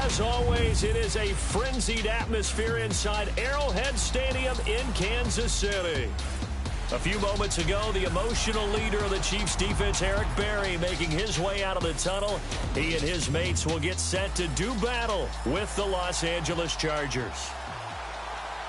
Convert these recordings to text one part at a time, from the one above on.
As always, it is a frenzied atmosphere inside Arrowhead Stadium in Kansas City. A few moments ago, the emotional leader of the Chiefs defense, Eric Berry, making his way out of the tunnel. He and his mates will get set to do battle with the Los Angeles Chargers.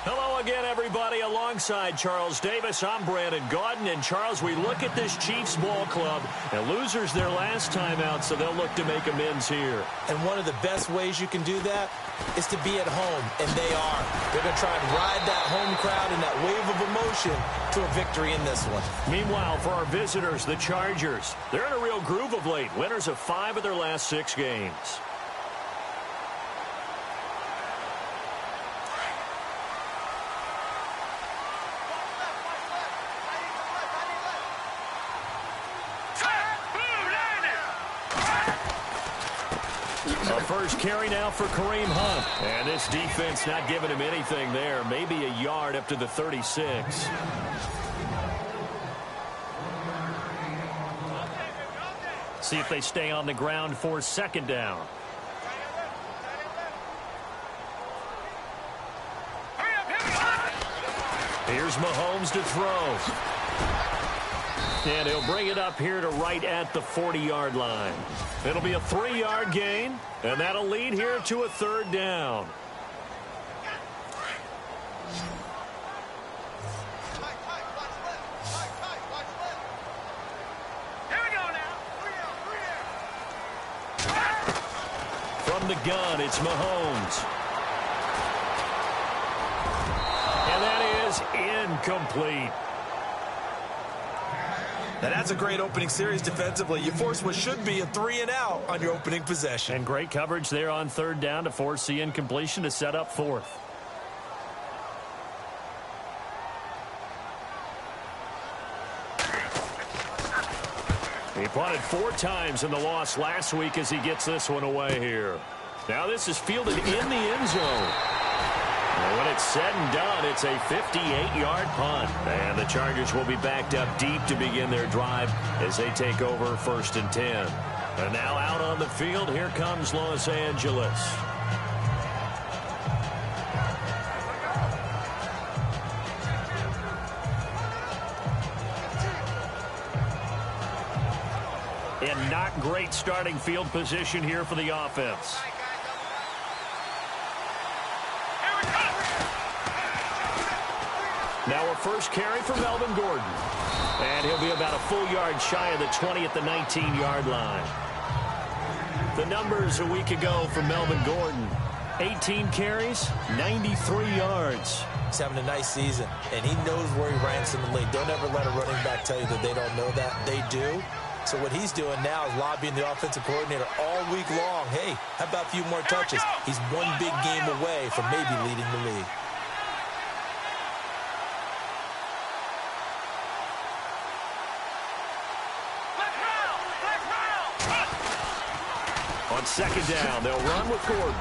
Hello again, everybody. Alongside Charles Davis, I'm Brandon Gaudin. And, Charles, we look at this Chiefs ball club, and losers their last time out, so they'll look to make amends here. And one of the best ways you can do that is to be at home, and they are. They're going to try and ride that home crowd and that wave of emotion to a victory in this one. Meanwhile, for our visitors, the Chargers, they're in a real groove of late. Winners of 5 of their last 6 games. A first carry now for Kareem Hunt. And this defense not giving him anything there. Maybe a yard up to the 36. See if they stay on the ground for second down. Here's Mahomes to throw. And he'll bring it up here to right at the 40-yard line. It'll be a 3-yard gain, and that'll lead here to a third down. Here we go now. From the gun, it's Mahomes. And that is incomplete. Now, that's a great opening series defensively. You force what should be a 3-and-out on your opening possession. And great coverage there on third down to force the incompletion to set up fourth. He punted 4 times in the loss last week as he gets this one away here. Now this is fielded in the end zone. And when it's said and done, it's a 58-yard punt. And the Chargers will be backed up deep to begin their drive as they take over first and 10. And now out on the field, here comes Los Angeles. And not great starting field position here for the offense. Now a first carry for Melvin Gordon. And he'll be about a full yard shy of the 20 at the 19-yard line. The numbers a week ago for Melvin Gordon. 18 carries, 93 yards. He's having a nice season, and he knows where he ranks in the league. Don't ever let a running back tell you that they don't know that. They do. So what he's doing now is lobbying the offensive coordinator all week long. Hey, how about a few more touches? He's one big game away from maybe leading the league. On second down, they'll run with Gordon.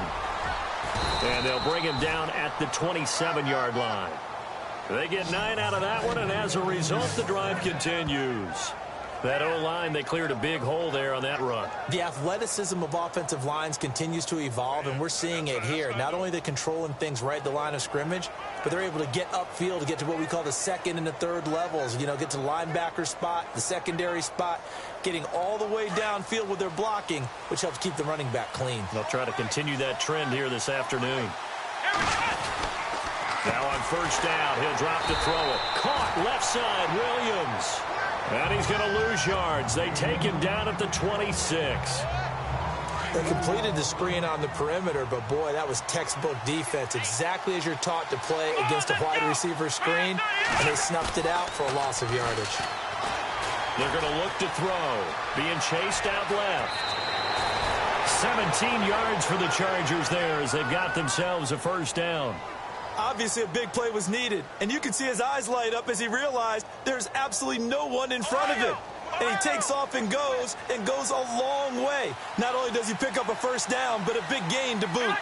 And they'll bring him down at the 27-yard line. They get 9 out of that one, and as a result, the drive continues. That O-line, they cleared a big hole there on that run. The athleticism of offensive lines continues to evolve, and we're seeing it here. Not only they're controlling things right at the line of scrimmage, but they're able to get upfield to get to what we call the second and the third levels. You know, get to the linebacker spot, the secondary spot, getting all the way downfield with their blocking, which helps keep the running back clean. They'll try to continue that trend here this afternoon. Now on first down, he'll drop to throw it. Caught left side, Williams. And he's going to lose yards. They take him down at the 26. They completed the screen on the perimeter, but, boy, that was textbook defense. Exactly as you're taught to play against a wide receiver screen, and they snuffed it out for a loss of yardage. They're going to look to throw. Being chased out left. 17 yards for the Chargers there as they've got themselves a first down. Obviously, a big play was needed, and you can see his eyes light up as he realized there's absolutely no one in front of him. And he takes off and goes a long way. Not only does he pick up a first down, but a big gain to boot.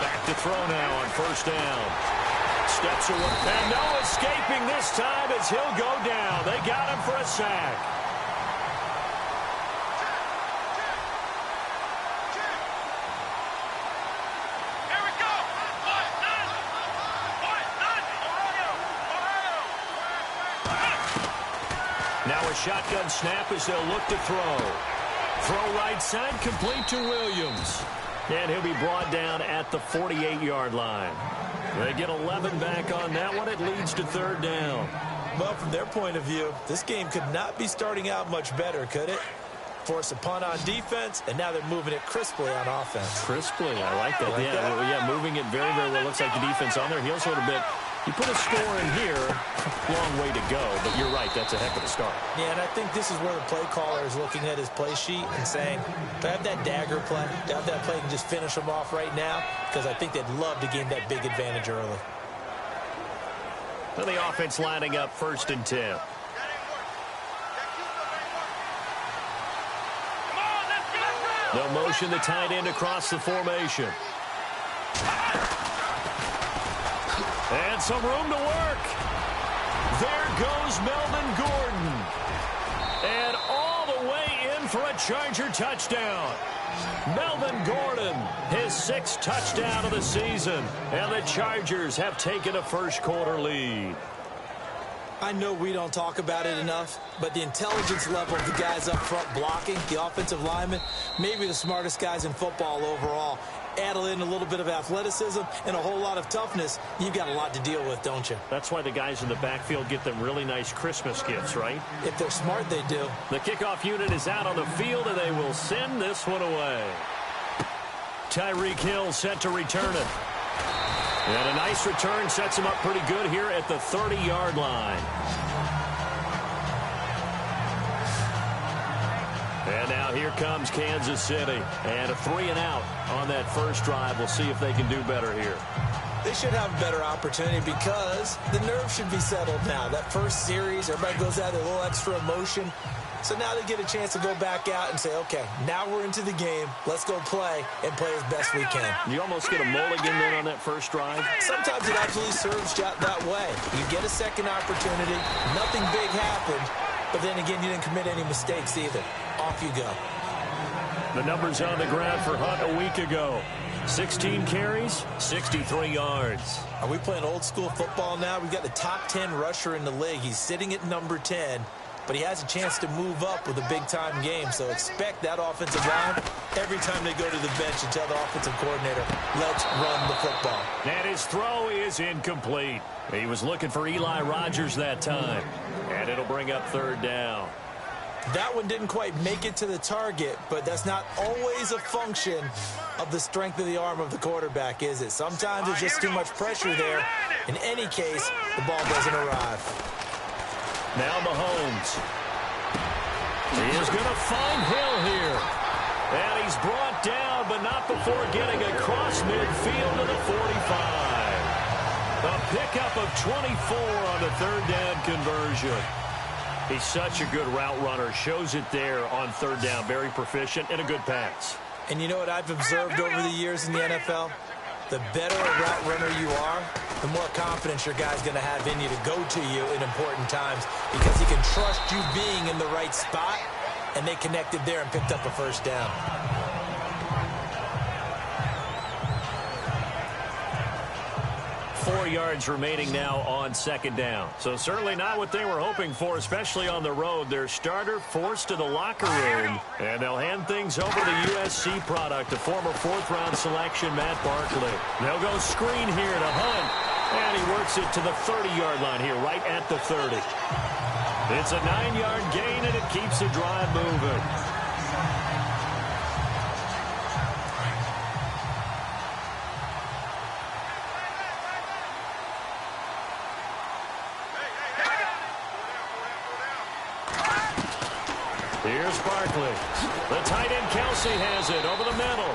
Back to throw now on first down. Steps away, and no escaping this time as he'll go down. They got him for a sack. Now a shotgun snap as they'll look to throw. Throw right side, complete to Williams. And he'll be brought down at the 48-yard line. They get 11 back on that one. It leads to third down. Well, from their point of view, this game could not be starting out much better, could it? Force a punt on defense, and now they're moving it crisply on offense. Crisply, I like that. Yeah, moving it very, very well. Looks like the defense on their heels a little bit. You put a score in here, long way to go, but you're right, that's a heck of a start. Yeah, and I think this is where the play caller is looking at his play sheet and saying, do I have that dagger play? Do I have that play and just finish them off right now? Because I think they'd love to gain that big advantage early. And the offense lining up 1st and 10. They'll motion the tight end across the formation. And some room to work. There goes Melvin Gordon. And all the way in for a Charger touchdown. Melvin Gordon, his 6th touchdown of the season. And the Chargers have taken a first-quarter lead. I know we don't talk about it enough, but the intelligence level of the guys up front blocking, the offensive linemen, maybe the smartest guys in football overall. Add in a little bit of athleticism and a whole lot of toughness, you've got a lot to deal with, don't you? That's why the guys in the backfield get them really nice Christmas gifts, right? If they're smart, they do. The kickoff unit is out on the field, and they will send this one away. Tyreek Hill set to return it. And a nice return sets him up pretty good here at the 30-yard line. And now here comes Kansas City. And a 3-and-out on that first drive. We'll see if they can do better here. They should have a better opportunity because the nerves should be settled now. That first series, everybody goes out with a little extra emotion. So now they get a chance to go back out and say, okay, now we're into the game. Let's go play and play as best we can. You almost get a mulligan then on that first drive. Sometimes it absolutely serves you that way. You get a second opportunity. Nothing big happened. But then again, you didn't commit any mistakes either. Off you go. The numbers on the ground for Hunt a week ago. 16 carries, 63 yards. Are we playing old school football now? We've got the top 10 rusher in the league. He's sitting at number 10. But he has a chance to move up with a big-time game. So expect that offensive line every time they go to the bench and tell the offensive coordinator, let's run the football. And his throw is incomplete. He was looking for Eli Rogers that time. And it'll bring up third down. That one didn't quite make it to the target, but that's not always a function of the strength of the arm of the quarterback, is it? Sometimes there's just too much pressure there. In any case, the ball doesn't arrive. Now Mahomes. He is going to find Hill here. And he's brought down, but not before getting across midfield to the 45. A pickup of 24 on the third down conversion. He's such a good route runner. Shows it there on third down. Very proficient and a good pass. And you know what I've observed over the years in the NFL? The better a route runner you are, the more confidence your guy's going to have in you to go to you in important times because he can trust you being in the right spot, and they connected there and picked up a first down. 4 yards remaining now on second down. So certainly not what they were hoping for, especially on the road. Their starter forced to the locker room, and they'll hand things over to the USC product, a former 4th-round selection, Matt Barkley. They'll go screen here to Hunt, and he works it to the 30-yard line here, right at the 30. It's a 9-yard gain, and it keeps the drive moving. Here's Barkley. The tight end Kelsey has it over the middle.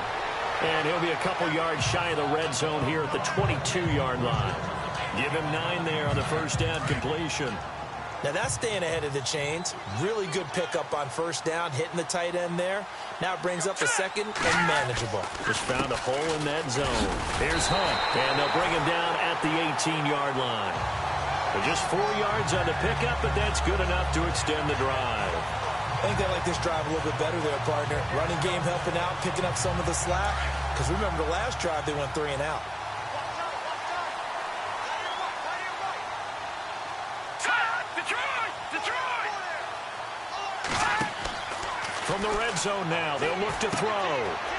And he'll be a couple yards shy of the red zone here at the 22-yard line. Give him 9 there on the first down completion. Now that's staying ahead of the chains. Really good pickup on first down, hitting the tight end there. Now it brings up a second and manageable. Just found a hole in that zone. Here's Hunt, and they'll bring him down at the 18-yard line. So just 4 yards on the pickup, but that's good enough to extend the drive. I think they like this drive a little bit better there, partner. Running game helping out, picking up some of the slack. Because remember the last drive, they went 3 and out. From the red zone now, they'll look to throw.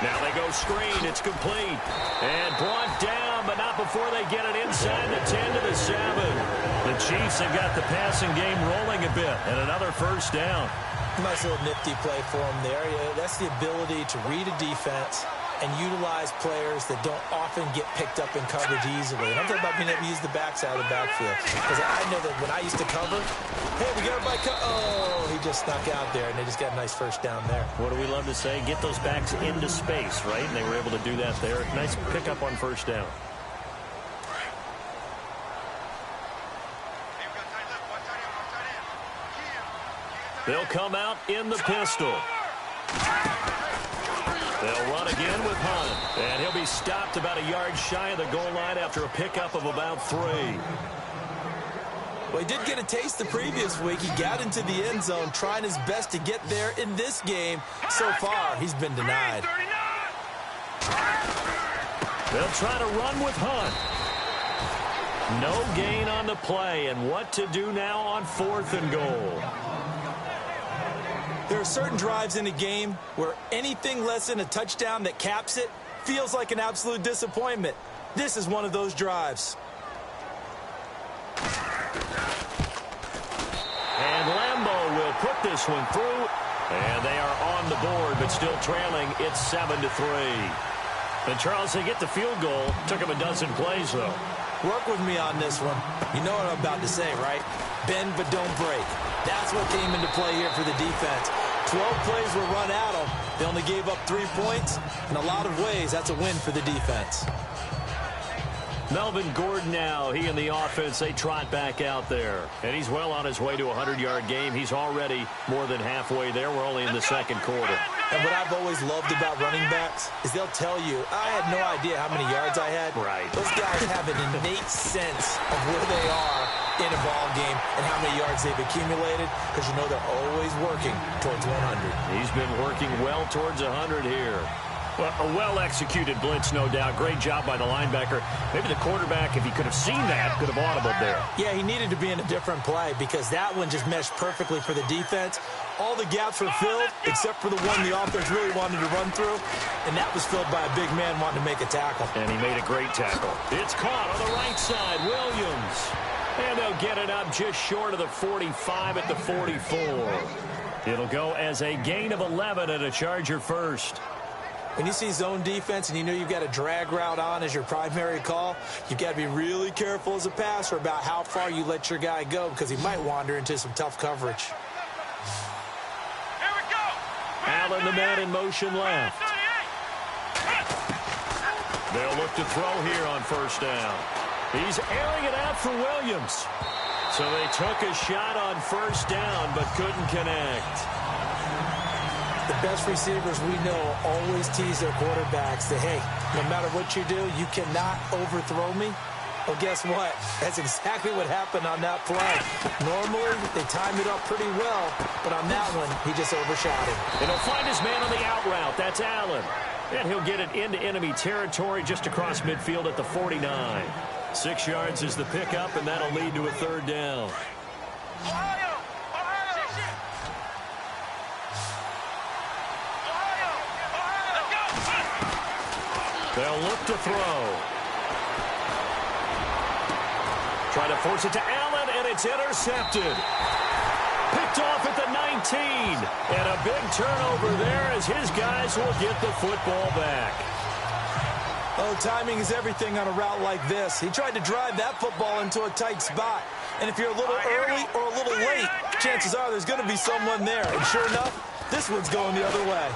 Now they go screen. It's complete. And brought down, but not before they get it inside the 10 to the 7. The Chiefs have got the passing game rolling a bit, and another first down. Nice little nifty play for him there. Yeah, that's the ability to read a defense and utilize players that don't often get picked up in coverage easily. And I'm talking about being able to use the backside of the backfield. Because I know that when I used to cover, hey, we got everybody oh, he just snuck out there, and they just got a nice first down there. What do we love to say? Get those backs into space, right? And they were able to do that there. Nice pickup on first down. They'll come out in the pistol. They'll run again with Hunt. And he'll be stopped about a yard shy of the goal line after a pickup of about 3. Well, he did get a taste the previous week. He got into the end zone trying his best to get there in this game. So far, he's been denied. They'll try to run with Hunt. No gain on the play. And what to do now on 4th and goal? There are certain drives in a game where anything less than a touchdown that caps it feels like an absolute disappointment. This is one of those drives. And Lambeau will put this one through. And they are on the board, but still trailing. It's 7-3. And Charles, they get the field goal. Took him a dozen plays, though. Work with me on this one. You know what I'm about to say, right? Bend but don't break. That's what came into play here for the defense. 12 plays were run at them. They only gave up 3 points. In a lot of ways, that's a win for the defense. Melvin Gordon now, he and the offense, they trot back out there. And he's well on his way to a 100-yard game. He's already more than halfway there. We're only in the second quarter. And what I've always loved about running backs is they'll tell you, I had no idea how many yards I had. Right. Those guys have an innate sense of where they are in a ball game and how many yards they've accumulated, because you know they're always working towards 100. He's been working well towards 100 here. Well, a well-executed blitz, no doubt. Great job by the linebacker. Maybe the quarterback, if he could have seen that, could have audibled there. Yeah, he needed to be in a different play because that one just meshed perfectly for the defense. All the gaps were filled except for the one the offense really wanted to run through, and that was filled by a big man wanting to make a tackle. And he made a great tackle. It's caught on the right side. Williams. And they'll get it up just short of the 45 at the 44. It'll go as a gain of 11 and a Charger first. When you see zone defense and you know you've got a drag route on as your primary call, you've got to be really careful as a passer about how far you let your guy go because he might wander into some tough coverage. Here we go. Allen, the man in motion left. They'll look to throw here on first down. He's airing it out for Williams. So they took a shot on first down but couldn't connect. The best receivers we know always tease their quarterbacks that, hey, no matter what you do, you cannot overthrow me. Well, guess what? That's exactly what happened on that play. Normally, they time it up pretty well, but on that one, he just overshot him. And he'll find his man on the out route. That's Allen. And he'll get it into enemy territory just across midfield at the 49. 6 yards is the pickup, and that'll lead to a third down. They'll look to throw. Try to force it to Allen, and it's intercepted. Picked off at the 19. And a big turnover there as his guys will get the football back. Oh, timing is everything on a route like this. He tried to drive that football into a tight spot. And if you're a little early or a little late, chances are there's going to be someone there. And sure enough, this one's going the other way.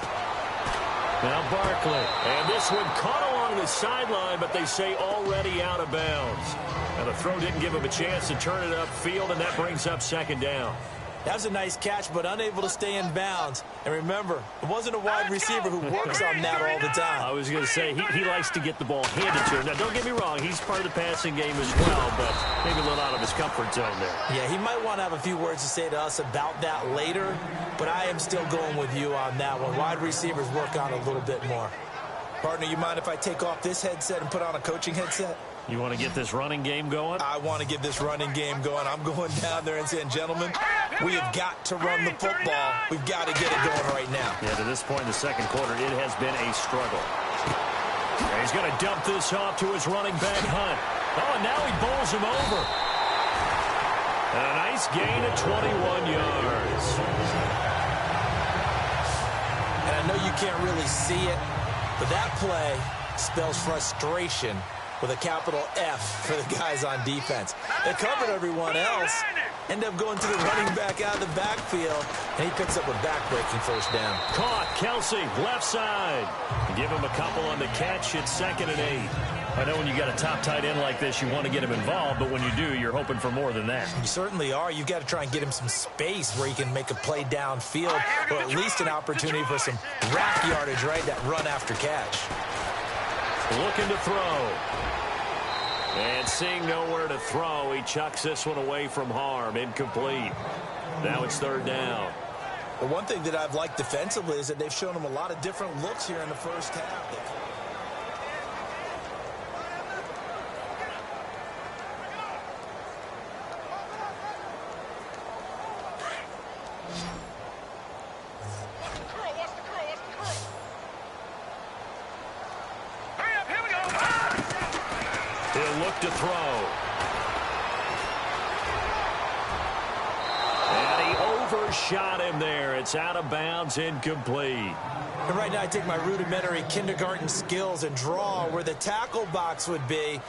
Now Barkley, and this one caught along the sideline, but they say already out of bounds. And the throw didn't give him a chance to turn it upfield, and that brings up second down. That was a nice catch, but unable to stay in bounds. And remember, it wasn't a wide receiver who works on that all the time. I was going to say, he likes to get the ball handed to him. Now, don't get me wrong, he's part of the passing game as well, but maybe a little out of his comfort zone there. Yeah, he might want to have a few words to say to us about that later, but I am still going with you on that one. Wide receivers work on a little bit more. Partner, you mind if I take off this headset and put on a coaching headset? You want to get this running game going? I want to get this running game going. I'm going down there and saying, gentlemen, We have got to run the football. We've got to get it going right now. Yeah, to this point in the second quarter, it has been a struggle. And he's going to dump this off to his running back, Hunt. Oh, and now he bowls him over. And a nice gain of 21 yards. And I know you can't really see it, but that play spells frustration with a capital F for the guys on defense. They covered everyone else, end up going to the running back out of the backfield, and he picks up a back-breaking first down. Caught, Kelsey, left side. Give him a couple on the catch. It's 2nd and 8. I know when you got a top tight end like this, you want to get him involved, but when you do, you're hoping for more than that. You certainly are. You've got to try and get him some space where he can make a play downfield, or at least an opportunity for some rack yardage, right? That run after catch. Looking to throw. And seeing nowhere to throw, he chucks this one away from harm. Incomplete. Now it's 3rd down. Well, one thing that I've liked defensively is that they've shown him a lot of different looks here in the first half. He'll look to throw. And he overshot him there. It's out of bounds, incomplete. And right now I take my rudimentary kindergarten skills and draw where the tackle box would be,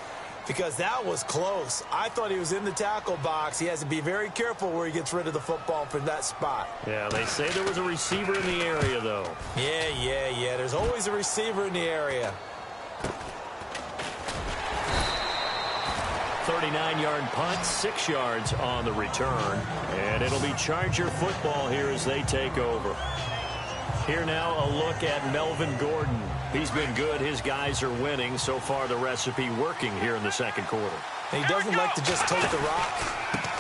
because that was close. I thought he was in the tackle box. He has to be very careful where he gets rid of the football from that spot. Yeah, they say there was a receiver in the area, though. Yeah. There's always a receiver in the area. 39-yard punt, 6 yards on the return. And it'll be Charger football here as they take over. Here now a look at Melvin Gordon. He's been good. His guys are winning. So far the recipe working here in the second quarter. And he doesn't like to just take the rock.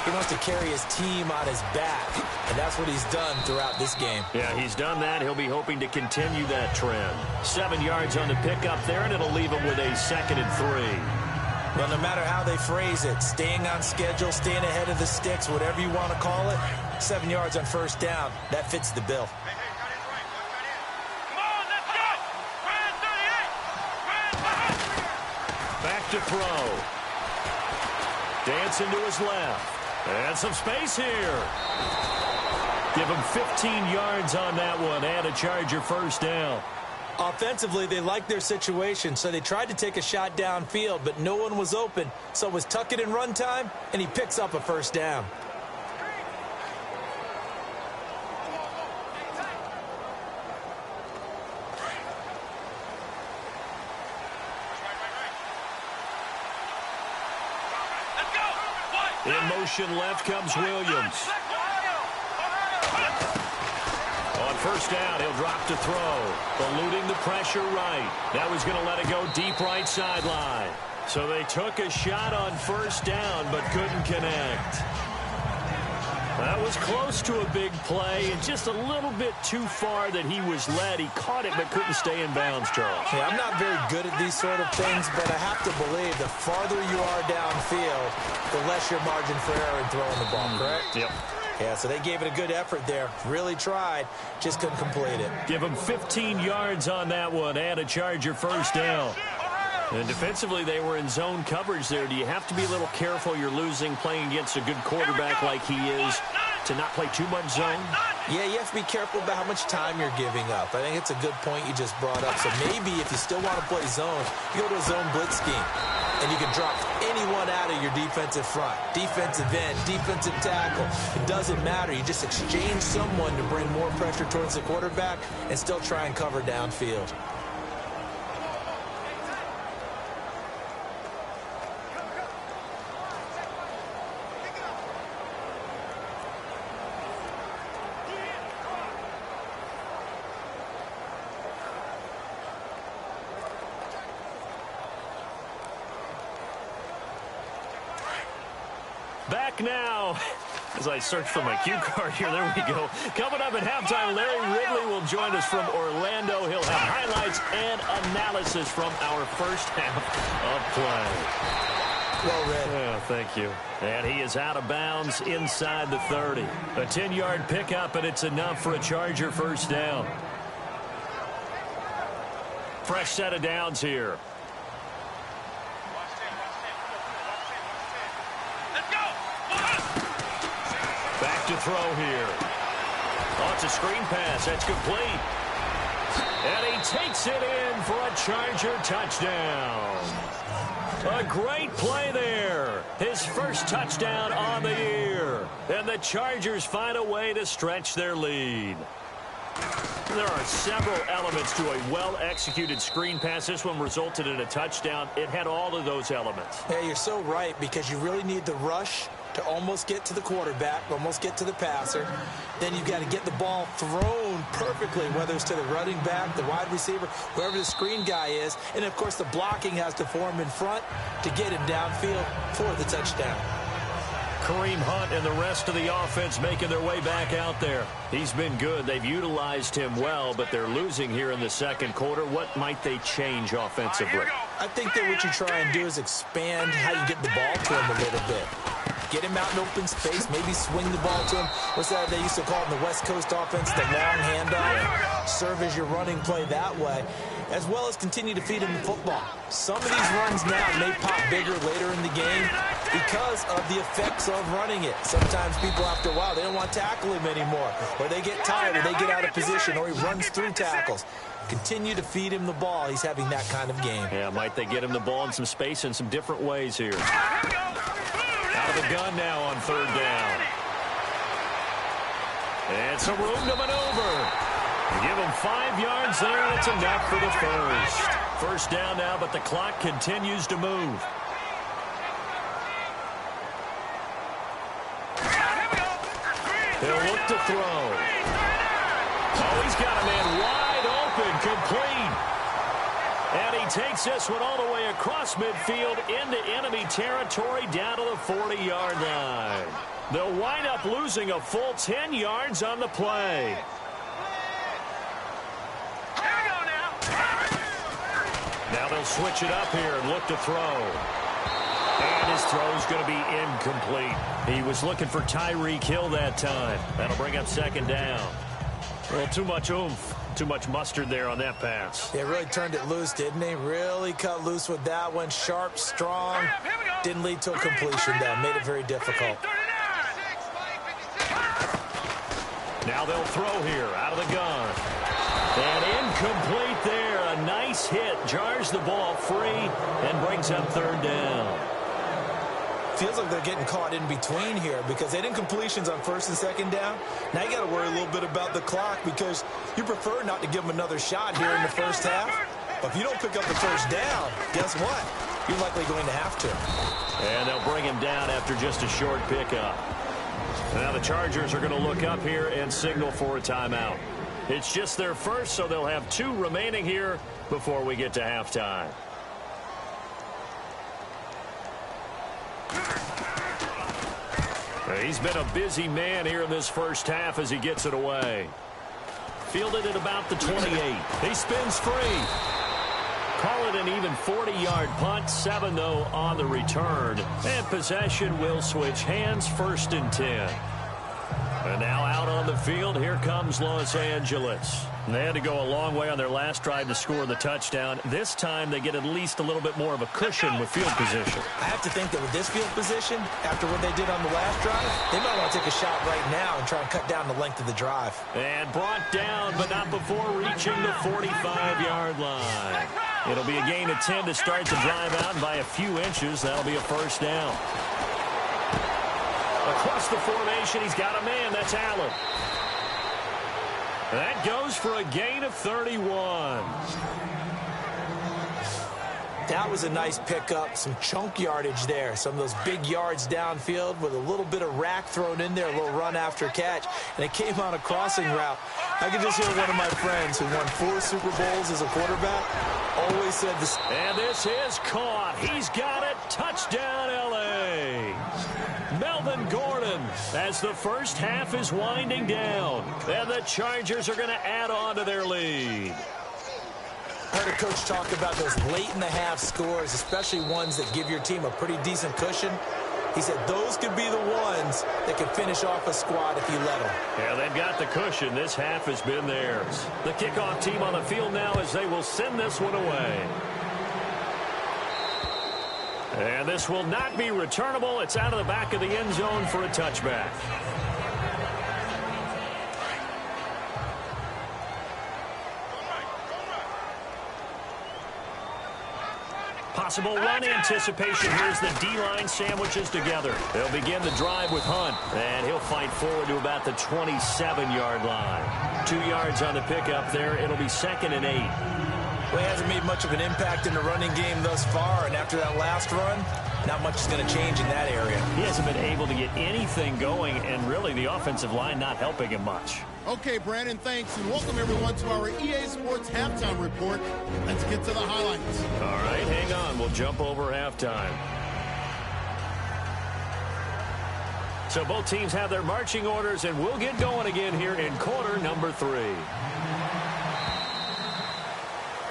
He wants to carry his team on his back. And that's what he's done throughout this game. Yeah, he's done that. He'll be hoping to continue that trend. 7 yards on the pickup there, and it'll leave him with a 2nd and 3. Well, no matter how they phrase it, staying on schedule, staying ahead of the sticks, whatever you want to call it, 7 yards on first down, that fits the bill. Back to throw. Dancing to his left. And some space here. Give him 15 yards on that one and a Charger first down. Offensively, they liked their situation, so they tried to take a shot downfield, but no one was open. So it was tuck it in run time, and he picks up a first down. In motion left comes Williams. On first down, he'll drop to throw. Eluding the pressure right. Now he's going to let it go deep right sideline. So they took a shot on first down, but couldn't connect. That was close to a big play, and just a little bit too far that he was led. He caught it, but couldn't stay in bounds, Charles. Yeah, I'm not very good at these sort of things, but I have to believe the farther you are downfield, the less your margin for error in throwing the ball, correct? Yep. Yeah, so they gave it a good effort there. Really tried, just couldn't complete it. Give him 15 yards on that one and a Charger first down. And defensively, they were in zone coverage there. Do you have to be a little careful? You're losing playing against a good quarterback like he is to not play too much zone? Yeah, you have to be careful about how much time you're giving up. I think it's a good point you just brought up. So maybe if you still want to play zone, you go to a zone blitz scheme. And you can drop anyone out of your defensive front. Defensive end, defensive tackle. It doesn't matter. You just exchange someone to bring more pressure towards the quarterback and still try and cover downfield. Back now, as I search for my cue card here, there we go. Coming up at halftime, Larry Ridley will join us from Orlando. He'll have highlights and analysis from our first half of play. Well read. Oh, thank you. And he is out of bounds inside the 30. A 10-yard pickup, and it's enough for a Charger first down. Fresh set of downs here. Back to throw here. Oh, it's a screen pass. That's complete. And he takes it in for a Charger touchdown. A great play there. His first touchdown on the year. And the Chargers find a way to stretch their lead. There are several elements to a well-executed screen pass. This one resulted in a touchdown. It had all of those elements. Yeah, you're so right, because you really need the rush to almost get to the quarterback, almost get to the passer. Then you've got to get the ball thrown perfectly, whether it's to the running back, the wide receiver, whoever the screen guy is. And, of course, the blocking has to form in front to get him downfield for the touchdown. Kareem Hunt and the rest of the offense making their way back out there. He's been good. They've utilized him well, but they're losing here in the second quarter. What might they change offensively? I think that what you try and do is expand how you get the ball to him a little bit. Get him out in open space, maybe swing the ball to him. What's that they used to call it in the West Coast offense, the long handoff? Serve as your running play that way, as well as continue to feed him the football. Some of these runs now may pop bigger later in the game because of the effects of running it. Sometimes people, after a while, they don't want to tackle him anymore, or they get tired, or they get out of position, or he runs through tackles. Continue to feed him the ball. He's having that kind of game. Yeah, might they get him the ball in some space in some different ways here. Out of the gun now on third down. And some room to maneuver. Give him 5 yards there. That's enough for the first. First down now, but the clock continues to move. He'll look to throw. Oh, he's got a man wide open, complete. And he takes this one all the way across midfield into enemy territory down to the 40-yard line. They'll wind up losing a full 10 yards on the play. Now they'll switch it up here and look to throw. And his throw's going to be incomplete. He was looking for Tyreek Hill that time. That'll bring up second down. Well, too much oomph. Too much mustard there on that pass. They really turned it loose, didn't he? Really cut loose with that one. Sharp, strong. Didn't lead to a completion, though. Made it very difficult. Now they'll throw here out of the gun. And incomplete there. A nice hit. Jars the ball free and brings up third down. Feels like they're getting caught in between here because they did incompletions on first and second down. Now you got to worry a little bit about the clock because you prefer not to give them another shot here in the first half. But if you don't pick up the first down, guess what? You're likely going to have to. And they'll bring him down after just a short pickup. Now the Chargers are going to look up here and signal for a timeout. It's just their first, so they'll have 2 remaining here before we get to halftime. He's been a busy man here in this first half as he gets it away. Fielded at about the 28. He spins free. Call it an even 40-yard punt. 7, though, on the return. And possession will switch hands, first and 10. And now out on the field, here comes Los Angeles. And they had to go a long way on their last drive to score the touchdown. This time they get at least a little bit more of a cushion with field position. I have to think that with this field position, after what they did on the last drive, they might want to take a shot right now and try and cut down the length of the drive. And brought down, but not before reaching the 45-yard line. It'll be a gain of 10 to start the drive out, and by a few inches, that'll be a first down. Across the formation, he's got a man. That's Allen. That goes for a gain of 31. That was a nice pickup, some chunk yardage there. Some of those big yards downfield with a little bit of rack thrown in there, a little run after catch. And it came on a crossing route. I could just hear one of my friends who won 4 Super Bowls as a quarterback always said this. And this is caught. He's got it. Touchdown, L.A. Melvin Gordon as the first half is winding down. And the Chargers are going to add on to their lead. Heard a coach talk about those late-in-the-half scores, especially ones that give your team a pretty decent cushion. He said those could be the ones that could finish off a squad if you let them. Yeah, they've got the cushion. This half has been theirs. The kickoff team on the field now as they will send this one away. And this will not be returnable. It's out of the back of the end zone for a touchback. Possible run anticipation. Here's the D-line sandwiches together. They'll begin the drive with Hunt, and he'll fight forward to about the 27-yard line. 2 yards on the pickup there. It'll be 2nd and 8. Well, he hasn't made much of an impact in the running game thus far, and after that last run, not much is going to change in that area. He hasn't been able to get anything going, and really the offensive line not helping him much. Okay, Brandon, thanks, and welcome everyone to our EA Sports Halftime Report. Let's get to the highlights. All right, hang on. We'll jump over halftime. So both teams have their marching orders, and we'll get going again here in quarter number 3.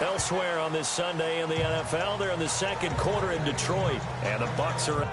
Elsewhere on this Sunday in the NFL, they're in the second quarter in Detroit, and the Bucs are...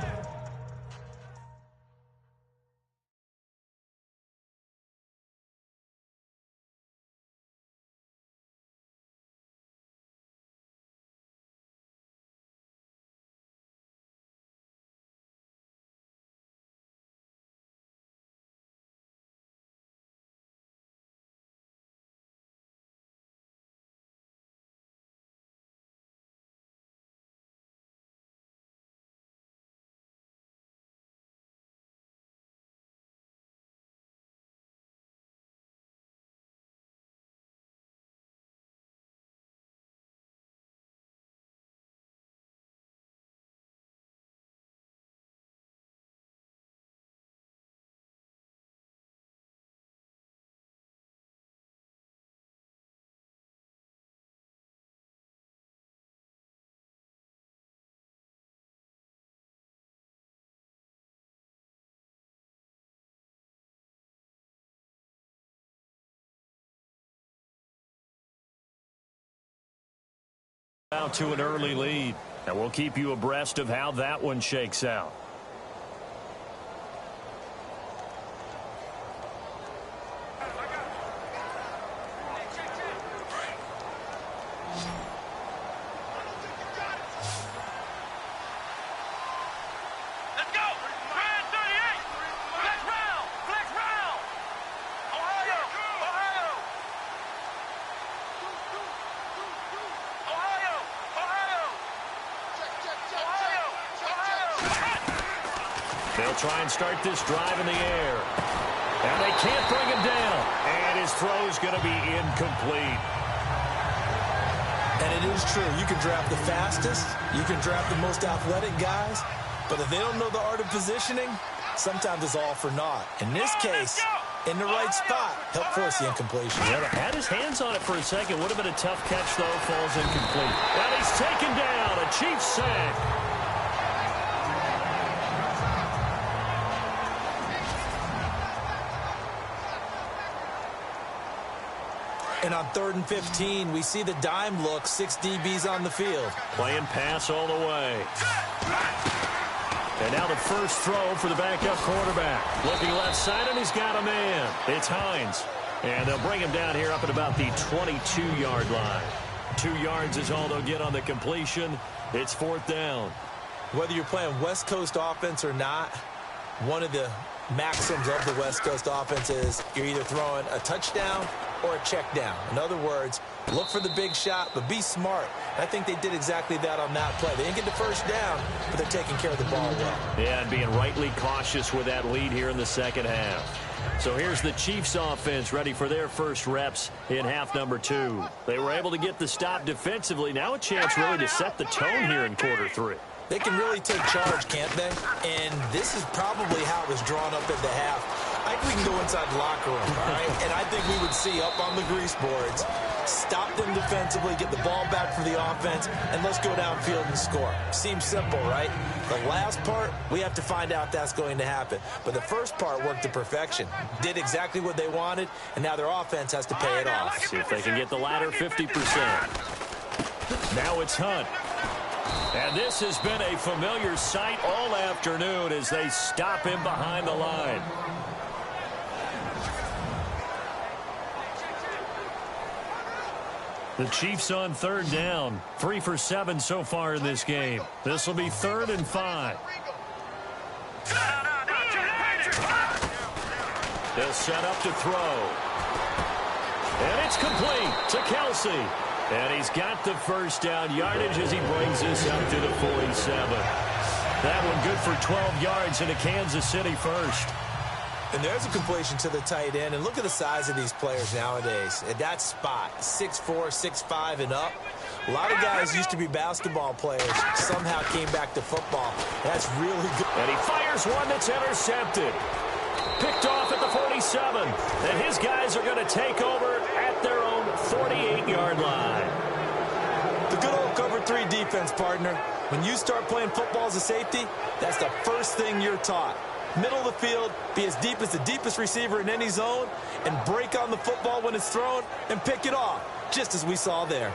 out to an early lead, and we'll keep you abreast of how that one shakes out. They'll try and start this drive in the air. And they can't bring him down. And his throw's going to be incomplete. And it is true. You can draft the fastest. You can draft the most athletic guys. But if they don't know the art of positioning, sometimes it's all for naught. In this case, in the right spot, help force the incompletion. Yeah, had his hands on it for a second. Would have been a tough catch, though. Falls incomplete. And he's taken down. A Chiefs sack. And on 3rd and 15, we see the dime look, 6 DBs on the field. Playing pass all the way. And now the first throw for the backup quarterback. Looking left side, and he's got a man. It's Hines. And they'll bring him down here up at about the 22-yard line. 2 yards is all they'll get on the completion. It's 4th down. Whether you're playing West Coast offense or not, one of the maxims of the West Coast offense is you're either throwing a touchdown or a check down. In other words, look for the big shot, but be smart. I think they did exactly that on that play. They didn't get the first down, but they're taking care of the ball well. Yeah, and being rightly cautious with that lead here in the second half. So here's the Chiefs offense ready for their first reps in half number 2. They were able to get the stop defensively. Now a chance really to set the tone here in quarter 3. They can really take charge, can't they? And this is probably how it was drawn up at the half. I think we can go inside the locker room, all right? And I think we would see up on the grease boards, stop them defensively, get the ball back for the offense, and let's go downfield and score. Seems simple, right? The last part, we have to find out if that's going to happen. But the first part worked to perfection. Did exactly what they wanted, and now their offense has to pay it off. See if they can get the latter 50%. Now it's Hunt. And this has been a familiar sight all afternoon as they stop him behind the line. The Chiefs on third down. 3 for 7 so far in this game. This will be 3rd and 5. They'll set up to throw. And it's complete to Kelsey. And he's got the first down yardage as he brings this up to the 47. That one good for 12 yards into Kansas City first. And there's a completion to the tight end. And look at the size of these players nowadays. At that spot, 6'4", 6'5", and up. A lot of guys used to be basketball players. Somehow came back to football. That's really good. And he fires one that's intercepted. Picked off at the 47. And his guys are going to take over at their own 48-yard line. The good old cover 3 defense, partner. When you start playing football as a safety, that's the first thing you're taught. Middle of the field, be as deep as the deepest receiver in any zone, and break on the football when it's thrown and pick it off, just as we saw there.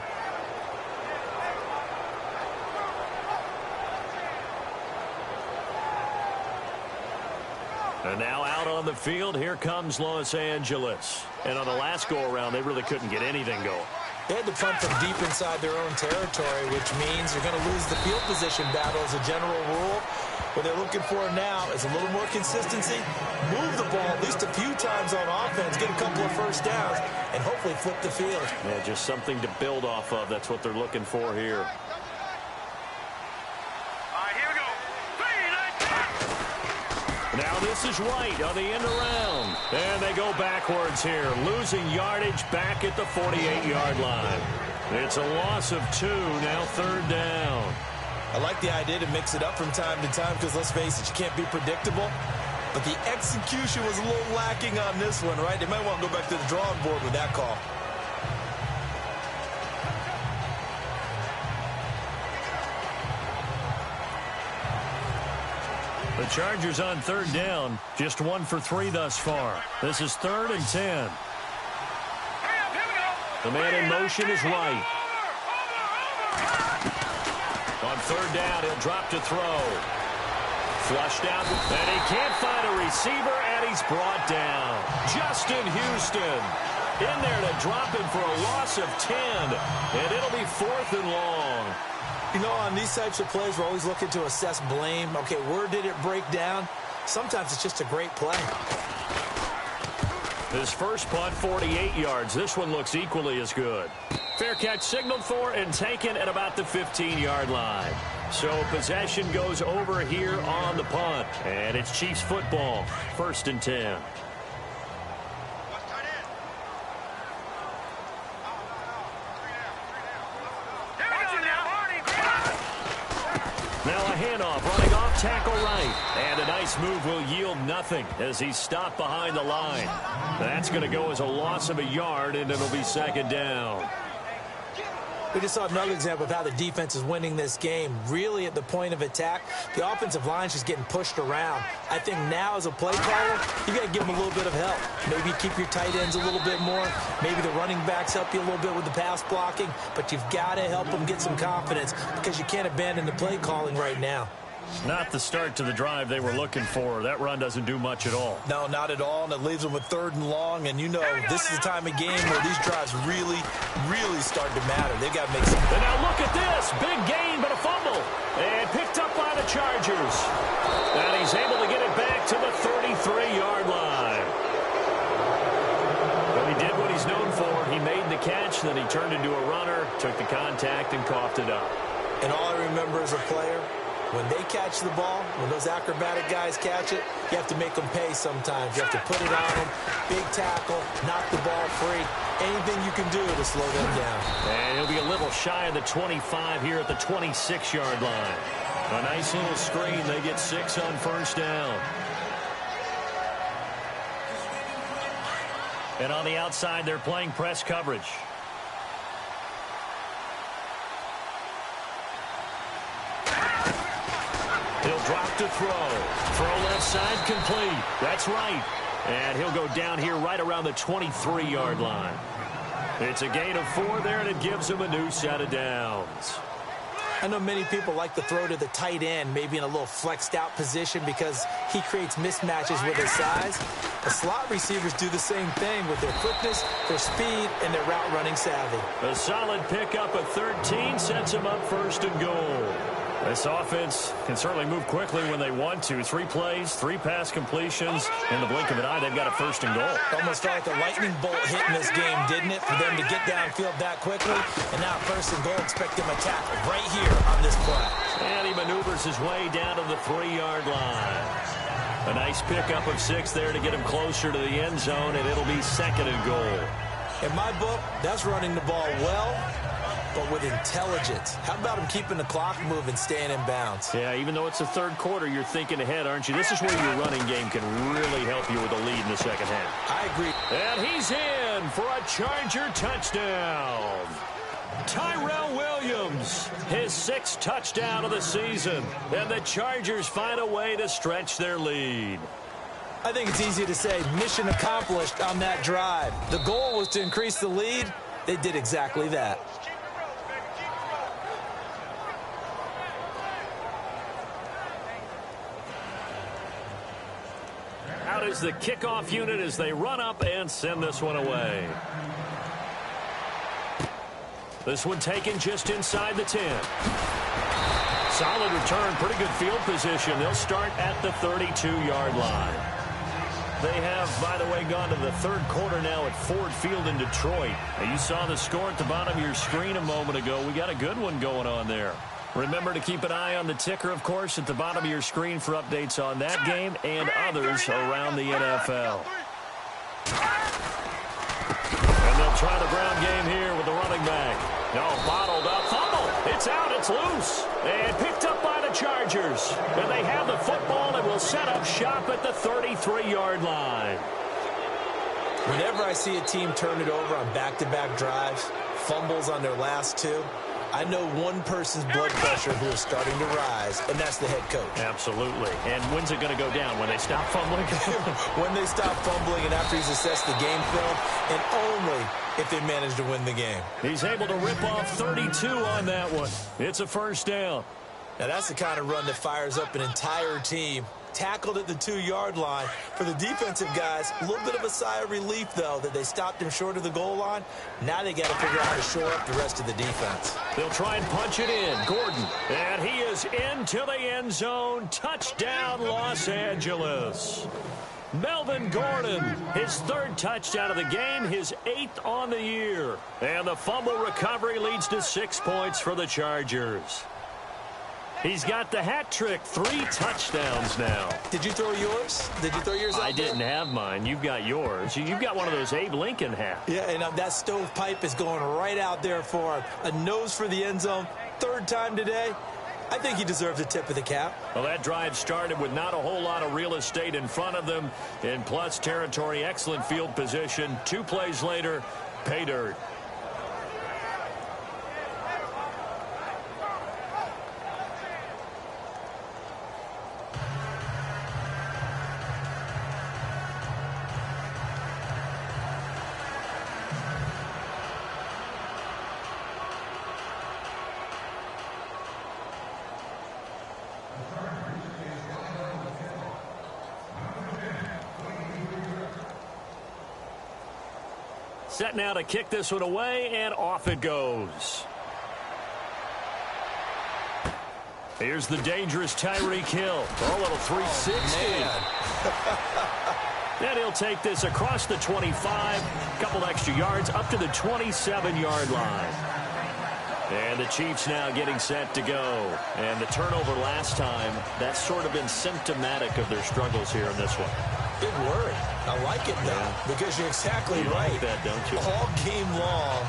And now out on the field, here comes Los Angeles. And on the last go-around, they really couldn't get anything going. They had to punt from deep inside their own territory, which means they're going to lose the field position battle as a general rule. What they're looking for now is a little more consistency, move the ball at least a few times on offense, get a couple of first downs, and hopefully flip the field. Yeah, just something to build off of. That's what they're looking for here. Now this is Wright on the end around. And they go backwards here, losing yardage back at the 48-yard line. It's a loss of 2, now 3rd down. I like the idea to mix it up from time to time because, let's face it, you can't be predictable. But the execution was a little lacking on this one, right? They might want to go back to the drawing board with that call. The Chargers on 3rd down, just 1 for 3 thus far. This is 3rd and 10. The man in motion is Wright. On 3rd down, he'll drop to throw. Flushed out, and he can't find a receiver, and he's brought down. Justin Houston in there to drop him for a loss of 10, and it'll be 4th and long. You know, on these types of plays, we're always looking to assess blame. Okay, where did it break down? Sometimes it's just a great play. His first punt, 48 yards. This one looks equally as good. Fair catch signaled for and taken at about the 15-yard line. So possession goes over here on the punt. And it's Chiefs football, 1st and 10. Now a handoff, running off tackle right. And a nice move will yield nothing as he's stopped behind the line. That's going to go as a loss of a yard, and it'll be 2nd down. We just saw another example of how the defense is winning this game. Really at the point of attack, the offensive line's just getting pushed around. I think now as a play caller, you got to give them a little bit of help. Maybe keep your tight ends a little bit more. Maybe the running backs help you a little bit with the pass blocking. But you've got to help them get some confidence because you can't abandon the play calling right now. Not the start to the drive they were looking for. That run doesn't do much at all. No, not at all, and it leaves them with 3rd and long. And you know, this is the time of game where these drives really start to matter. They've got to make some. And now look at this. Big gain, but a fumble. And picked up by the Chargers. And he's able to get it back to the 33-yard line. Well, he did what he's known for. He made the catch, then he turned into a runner, took the contact, and coughed it up. And all I remember as a player, when they catch the ball, when those acrobatic guys catch it, you have to make them pay sometimes. You have to put it on them, big tackle, knock the ball free. Anything you can do to slow them down. And he'll be a little shy of the 25 here at the 26-yard line. A nice little screen. They get 6 on 1st down. And on the outside, they're playing press coverage. He'll drop to throw. Throw left side complete. That's right. And he'll go down here right around the 23-yard line. It's a gain of 4 there, and it gives them a new set of downs. I know many people like to throw to the tight end, maybe in a little flexed out position because he creates mismatches with his size. The slot receivers do the same thing with their quickness, their speed, and their route running savvy. A solid pickup of 13 sets them up 1st and goal. This offense can certainly move quickly when they want to. 3 plays, 3 pass completions. In the blink of an eye, they've got a 1st and goal. Almost felt like a lightning bolt hit in this game, didn't it? For them to get downfield that quickly. And now 1st and goal, expect them to tackle right here on this play. And he maneuvers his way down to the 3-yard line. A nice pickup of 6 there to get him closer to the end zone, and it'll be 2nd and goal. In my book, that's running the ball well, but with intelligence. How about him keeping the clock moving, staying in bounds? Yeah, even though it's the 3rd quarter, you're thinking ahead, aren't you? This is where your running game can really help you with a lead in the 2nd half. I agree. And he's in for a Charger touchdown. Tyrell Williams, his 6th touchdown of the season. And the Chargers find a way to stretch their lead. I think it's easy to say mission accomplished on that drive. The goal was to increase the lead. They did exactly that. Out is the kickoff unit as they run up and send this one away. This one taken just inside the 10. Solid return, pretty good field position. They'll start at the 32-yard line. They have, by the way, gone to the 3rd quarter now at Ford Field in Detroit. Now, you saw the score at the bottom of your screen a moment ago. We got a good one going on there. Remember to keep an eye on the ticker, of course, at the bottom of your screen for updates on that game and others around the NFL. And they'll try the ground game here with the running back. No, bottled up. Fumble. It's out. It's loose. And picked up by the Chargers. And they have the football and will set up shop at the 33-yard line. Whenever I see a team turn it over on back-to-back drives, fumbles on their last 2, I know one person's blood pressure who is starting to rise, and that's the head coach. Absolutely. And when's it going to go down? When they stop fumbling? When they stop fumbling and after he's assessed the game film, and only if they manage to win the game. He's able to rip off 32 on that one. It's a 1st down. Now, that's the kind of run that fires up an entire team. Tackled at the 2-yard line. For the defensive guys, a little bit of a sigh of relief, though, that they stopped him short of the goal line. Now they got to figure out how to shore up the rest of the defense. They'll try and punch it in. Gordon. And he is into the end zone. Touchdown, Los Angeles. Melvin Gordon, his 3rd touchdown of the game, his 8th on the year. And the fumble recovery leads to 6 points for the Chargers. He's got the hat trick, 3 touchdowns now. Did you throw yours? Did you throw yours out I didn't there? have mine. You've got yours. You've got one of those Abe Lincoln hats. Yeah, and that stovepipe is going right out there for a nose for the end zone. 3rd time today. I think he deserves a tip of the cap. Well, that drive started with not a whole lot of real estate in front of them. In plus territory, excellent field position. 2 plays later, pay dirt. Set now to kick this one away, and off it goes. Here's the dangerous Tyreek Hill. A little 360. And he'll take this across the 25, a couple extra yards, up to the 27-yard line. And the Chiefs now getting set to go. And the turnover last time, that's sort of been symptomatic of their struggles here in this one. Big word. I like it, though, because you're exactly right. Like that, don't you? All game long,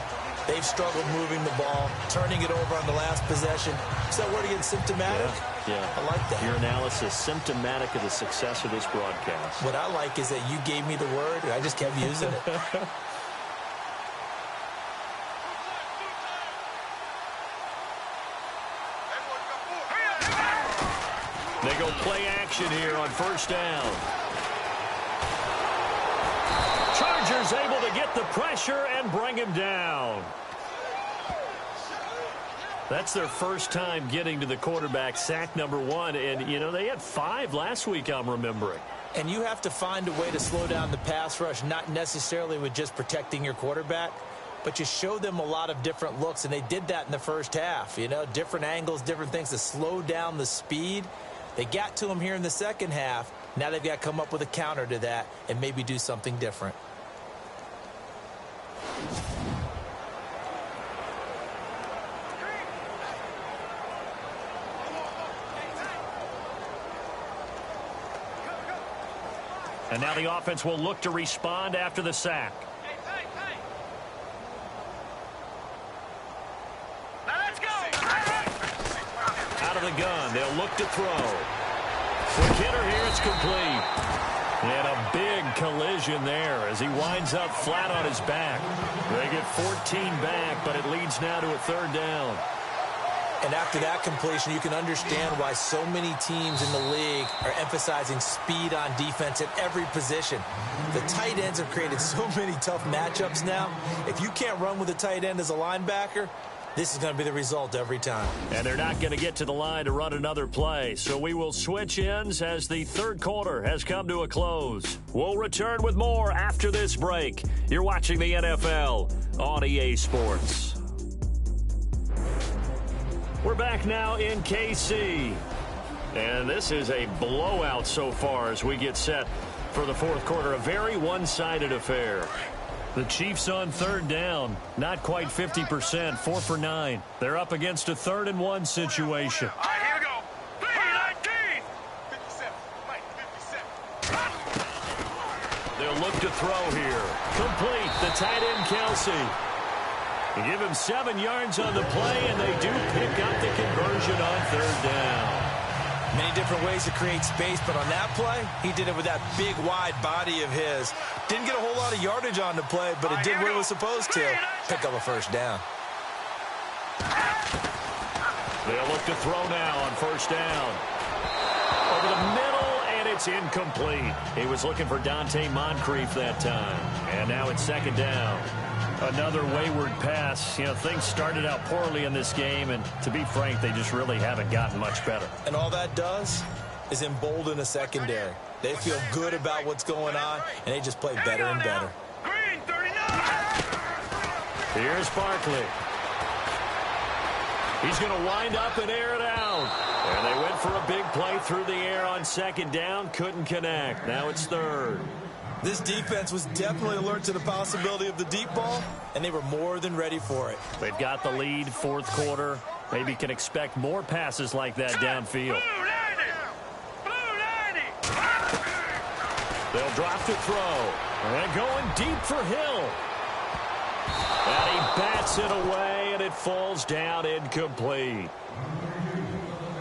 they've struggled moving the ball, turning it over on the last possession. Is that word again, symptomatic? Yeah. I like that. Your analysis, symptomatic of the success of this broadcast. What I like is that you gave me the word, and I just kept using it. They go play action here on 1st down. Chargers able to get the pressure and bring him down. That's their first time getting to the quarterback, sack number 1. And, you know, they had 5 last week, I'm remembering. And you have to find a way to slow down the pass rush, not necessarily with just protecting your quarterback, but you show them a lot of different looks, and they did that in the first half. You know, different angles, different things to slow down the speed. They got to him here in the second half. Now they've got to come up with a counter to that and maybe do something different. And now the offense will look to respond after the sack. Now let's go. Out of the gun, they'll look to throw. Quick hitter here, it's complete. And a big collision there as he winds up flat on his back. They get 14 back, but it leads now to a 3rd down. And after that completion, you can understand why so many teams in the league are emphasizing speed on defense at every position. The tight ends have created so many tough matchups now. If you can't run with a tight end as a linebacker, this is going to be the result every time. And they're not going to get to the line to run another play. So we will switch ends as the 3rd quarter has come to a close. We'll return with more after this break. You're watching the NFL on EA Sports. We're back now in KC. And this is a blowout so far as we get set for the 4th quarter. A very one-sided affair. The Chiefs on 3rd down. Not quite 50%. 4 for 9. They're up against a 3rd and 1 situation. All right, here we go. 3-19. 57. They'll look to throw here. Complete. The tight end, Kelsey. They give him 7 yards on the play, and they do pick up the conversion on 3rd down. Many different ways to create space, but on that play, he did it with that big, wide body of his. Didn't get a whole lot of yardage on the play, but it did what it was supposed to. Pick up a 1st down. They'll look to throw now on 1st down. Over the middle, and it's incomplete. He was looking for Dante Moncrief that time. And now it's 2nd down. Another wayward pass. You know, things started out poorly in this game, and to be frank, they just really haven't gotten much better. And all that does is embolden a secondary. They feel good about what's going on, and they just play better and better. Green, 39. Here's Barkley. He's going to wind up and air it out. And they went for a big play through the air on 2nd down. Couldn't connect. Now it's 3rd. This defense was definitely alert to the possibility of the deep ball, and they were more than ready for it. They've got the lead, 4th quarter. Maybe can expect more passes like that downfield. Blue 90. They'll drop to throw. And going deep for Hill. And he bats it away, and it falls down incomplete.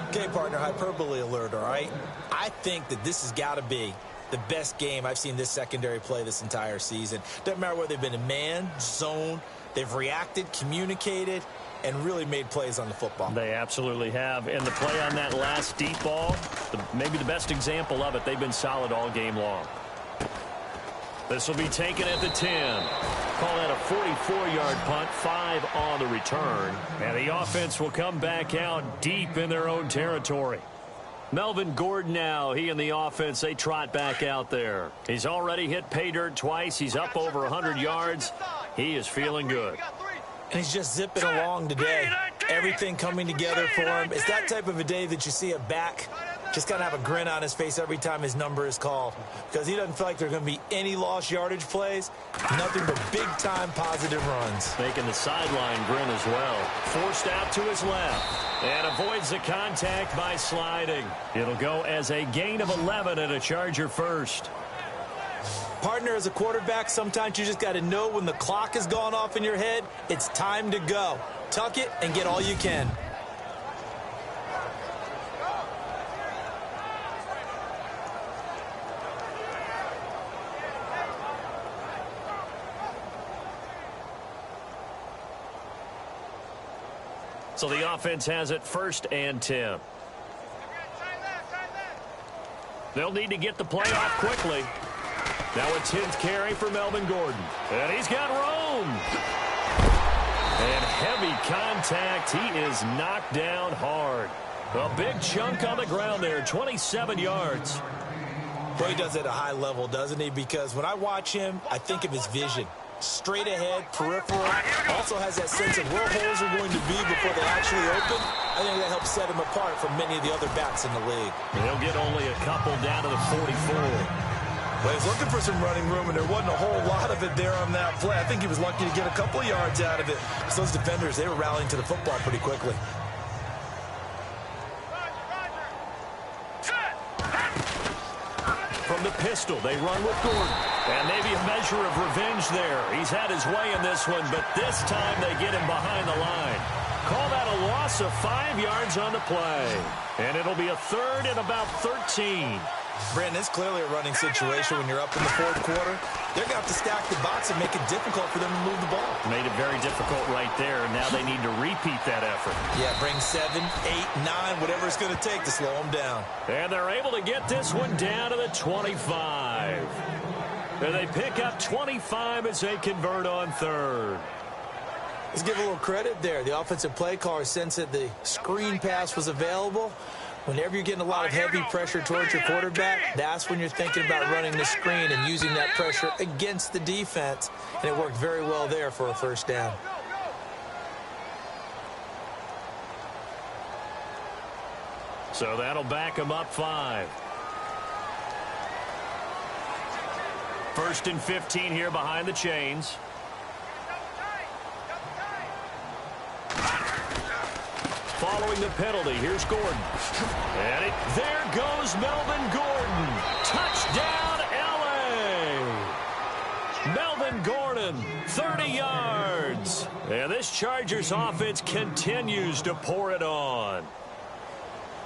Okay, partner, hyperbole alert, all right? I think that this has got to be the best game I've seen this secondary play this entire season. Doesn't matter whether they've been in man, zone, they've reacted, communicated, and really made plays on the football. They absolutely have. And the play on that last deep ball, maybe the best example of it, they've been solid all game long. This will be taken at the 10. Call that a 44-yard punt, 5 on the return. And the offense will come back out deep in their own territory. Melvin Gordon now, he and the offense, they trot back out there. He's already hit pay dirt twice. He's up over 100 yards. He is feeling good. And he's just zipping along today. Everything coming together for him. It's that type of a day that you see a back just kind of have a grin on his face every time his number is called, because he doesn't feel like there are going to be any lost yardage plays. Nothing but big-time positive runs. Making the sideline grin as well. Forced out to his left. And avoids the contact by sliding. It'll go as a gain of 11 and a Charger first. Partner, as a quarterback, sometimes you just got to know when the clock has gone off in your head, it's time to go. Tuck it and get all you can. So the offense has it 1st and 10. Turn left. They'll need to get the play off quickly. Now a 10th carry for Melvin Gordon. And he's got room. And heavy contact. He is knocked down hard. A big chunk on the ground there, 27 yards. Well, he does it at a high level, doesn't he? Because when I watch him, I think of his vision. Straight ahead, peripheral. Also has that sense of where holes are going to be before they actually open. I think that helps set him apart from many of the other backs in the league. He'll get only a couple down to the 44. Well, he's looking for some running room, and there wasn't a whole lot of it there on that play. I think he was lucky to get a couple of yards out of it. So those defenders, they were rallying to the football pretty quickly. From the pistol, they run with Gordon. And maybe a measure of revenge there. He's had his way in this one, but this time they get him behind the line. Call that a loss of 5 yards on the play. And it'll be a third and about 13. Brandon, it's clearly a running situation when you're up in the fourth quarter. They're going to have to stack the box and make it difficult for them to move the ball. Made it very difficult right there. Now they need to repeat that effort. Yeah, bring 7, 8, 9, whatever it's going to take to slow them down. And they're able to get this one down to the 25. And they pick up 25 as they convert on third. Let's give a little credit there. The offensive play caller sensed that the screen pass was available. Whenever you're getting a lot of heavy pressure towards your quarterback, that's when you're thinking about running the screen and using that pressure against the defense. And it worked very well there for a first down. So that'll back them up 5. First and 15 here behind the chains. Following the penalty, here's Gordon. And there goes Melvin Gordon. Touchdown, L.A. Melvin Gordon, 30 yards. And this Chargers offense continues to pour it on.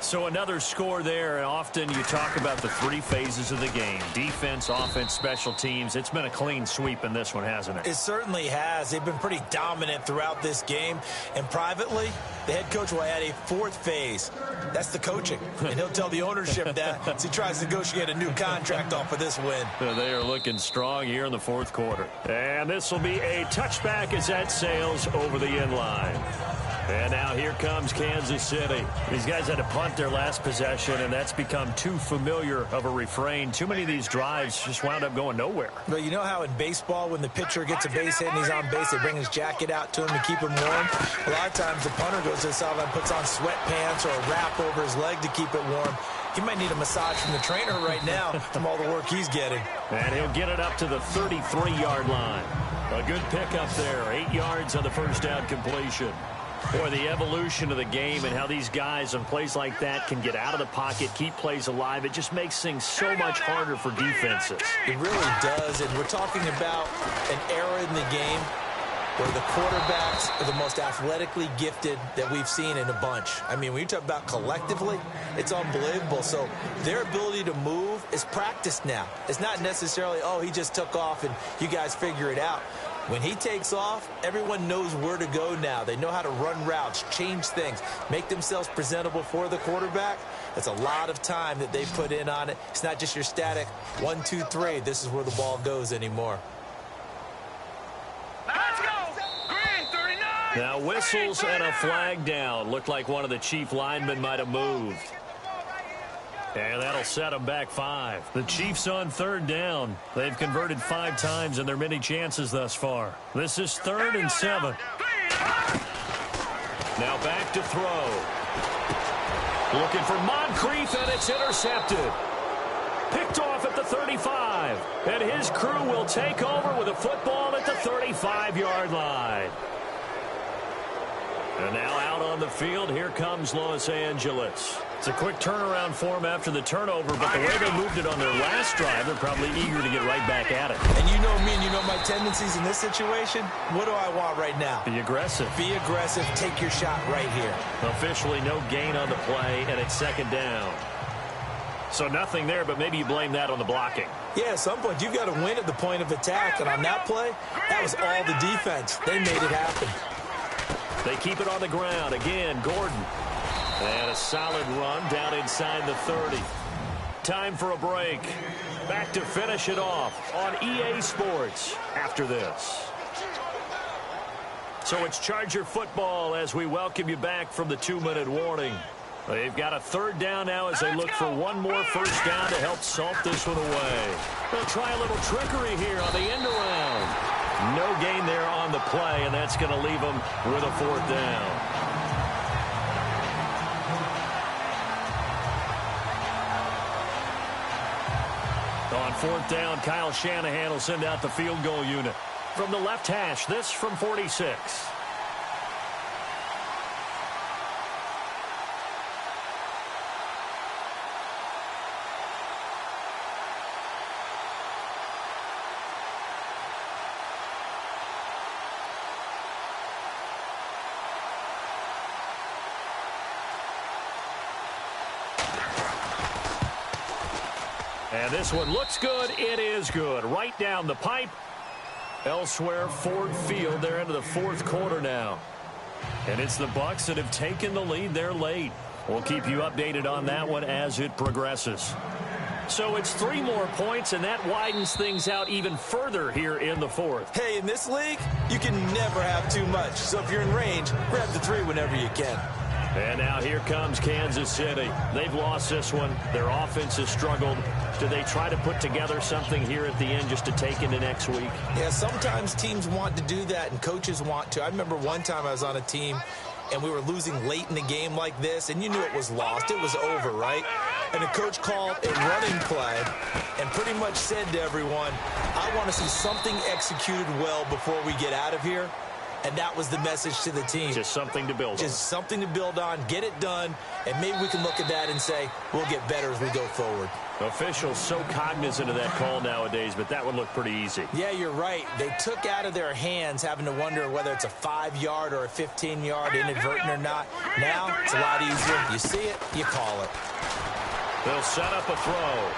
So another score there, and often you talk about the 3 phases of the game. Defense, offense, special teams. It's been a clean sweep in this one, hasn't it? It certainly has. They've been pretty dominant throughout this game. And privately, the head coach will add a 4th phase. That's the coaching. And he'll tell the ownership that as he tries to negotiate a new contract off of this win. They are looking strong here in the fourth quarter. And this will be a touchback as that sails over the end line. And now here comes Kansas City. These guys had to punt their last possession, and that's become too familiar of a refrain. Too many of these drives just wound up going nowhere. But you know how in baseball, when the pitcher gets a base hit and he's on base, they bring his jacket out to him to keep him warm? A lot of times the punter goes to the sideline, puts on sweatpants or a wrap over his leg to keep it warm. He might need a massage from the trainer right now from all the work he's getting. And he'll get it up to the 33-yard line. A good pickup there. 8 yards on the first down completion. Boy, the evolution of the game and how these guys on plays like that can get out of the pocket, keep plays alive, it just makes things so much harder for defenses. It really does, and we're talking about an era in the game where the quarterbacks are the most athletically gifted that we've seen in a bunch. I mean, when you talk about collectively, it's unbelievable. So their ability to move is practiced now. It's not necessarily, oh, he just took off and you guys figure it out. When he takes off, everyone knows where to go now. They know how to run routes, change things, make themselves presentable for the quarterback. That's a lot of time that they put in on it. It's not just your static 1, 2, 3. This is where the ball goes anymore. Let's go! Green 39! Now whistles and a flag down. Looked like one of the Chief linemen might have moved. And that'll set them back 5. The Chiefs on third down. They've converted 5 times in their many chances thus far. This is 3rd and 7. Now back to throw. Looking for Moncrief, and it's intercepted. Picked off at the 35. And his crew will take over with a football at the 35-yard line. And now out on the field, here comes Los Angeles. It's a quick turnaround for them after the turnover, but the way they moved it on their last drive, they're probably eager to get right back at it. And you know me and you know my tendencies in this situation. What do I want right now? Be aggressive. Be aggressive. Take your shot right here. Officially no gain on the play, and it's 2nd down. So nothing there, but maybe you blame that on the blocking. Yeah, at some point, you've got to win at the point of attack. And on that play, that was all the defense. They made it happen. They keep it on the ground. Again, Gordon. And a solid run down inside the 30. time for a break. Back to finish it off on EA Sports after this. So it's Charger football as we welcome you back from the 2-minute warning. They've got a third down now as they look for one more first down to help salt this one away. They'll try a little trickery here on the end around. No gain there on the play, and that's going to leave them with a fourth down. On fourth down, Kyle Shanahan will send out the field goal unit. From the left hash, this from 46. And this one looks good. It is good. Right down the pipe. Elsewhere, Ford Field. They're into the fourth quarter now. And it's the Bucs that have taken the lead there late. We'll keep you updated on that one as it progresses. So it's 3 more points, and that widens things out even further here in the fourth. Hey, in this league, you can never have too much. So if you're in range, grab the 3 whenever you can. And now here comes Kansas City. They've lost this one. Their offense has struggled. Do they try to put together something here at the end just to take into next week? Yeah, sometimes teams want to do that and coaches want to. I remember one time I was on a team and we were losing late in the game like this, and you knew it was lost. It was over, right? And the coach called a running play and pretty much said to everyone, I want to see something executed well before we get out of here. And that was the message to the team. Just something to build on. Just something to build on, get it done, and maybe we can look at that and say, we'll get better as we go forward. Officials so cognizant of that call nowadays, but that would look pretty easy. Yeah, you're right. They took out of their hands having to wonder whether it's a 5-yard or a 15-yard inadvertent or not. Now, it's a lot easier. You see it, you call it. They'll set up a throw.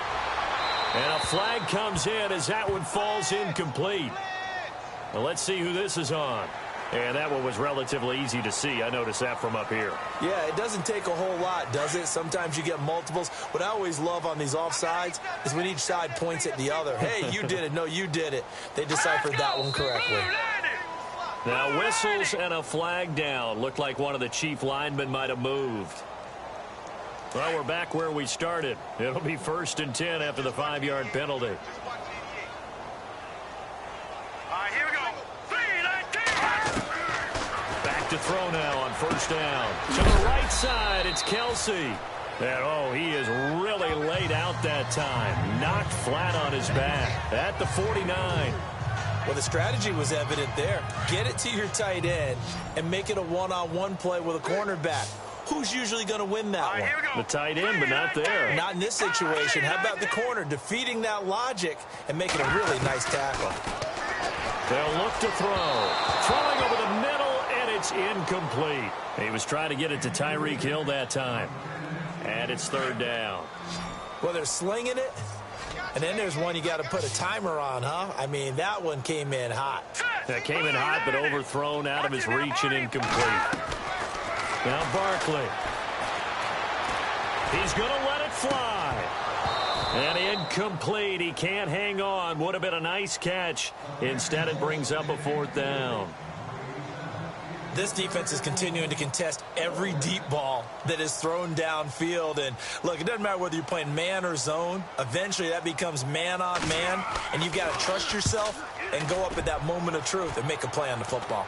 And a flag comes in as that one falls incomplete. Well, let's see who this is on. And that one was relatively easy to see. I noticed that from up here. Yeah, it doesn't take a whole lot, does it? Sometimes you get multiples. What I always love on these offsides is when each side points at the other. Hey, you did it. No, you did it. They deciphered that one correctly. Now whistles and a flag down. Looked like one of the chief linemen might have moved. Well, we're back where we started. It'll be 1st and 10 after the 5-yard penalty. To throw now on first down. To the right side, it's Kelsey. And, oh, he is really laid out that time. Knocked flat on his back at the 49. Well, the strategy was evident there. Get it to your tight end and make it a one-on-one play with a cornerback. Who's usually going to win that one? The tight end, but not there. Not in this situation. How about the corner defeating that logic and making a really nice tackle? They'll look to throw. Throwing over the middle. It's incomplete. He was trying to get it to Tyreek Hill that time. And it's 3rd down. Well, they're slinging it. And then there's one you got to put a timer on, huh? I mean, that one came in hot. That came in hot, but overthrown out of his reach and incomplete. Now Barkley. He's going to let it fly. And incomplete. He can't hang on. Would have been a nice catch. Instead, it brings up a 4th down. This defense is continuing to contest every deep ball that is thrown downfield. And, look, it doesn't matter whether you're playing man or zone. Eventually, that becomes man on man. And you've got to trust yourself and go up at that moment of truth and make a play on the football.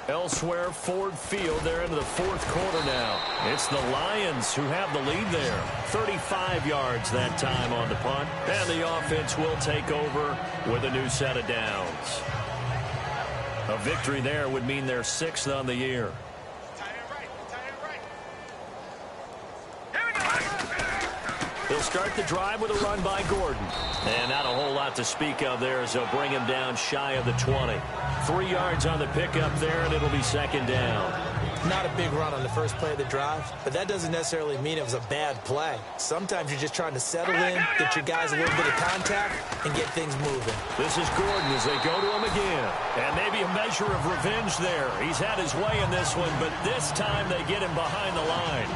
Elsewhere, Ford Field. They're into the 4th quarter now. It's the Lions who have the lead there. 35 yards that time on the punt. And the offense will take over with a new set of downs. A victory there would mean they're 6th on the year. They'll start the drive with a run by Gordon. And not a whole lot to speak of there as they'll bring him down shy of the 20. 3 yards on the pickup there, and it'll be 2nd down. Not a big run on the first play of the drive, but that doesn't necessarily mean it was a bad play. Sometimes you're just trying to settle in, get your guys a little bit of contact, and get things moving. This is Gordon as they go to him again. And maybe a measure of revenge there. He's had his way in this one, but this time they get him behind the line.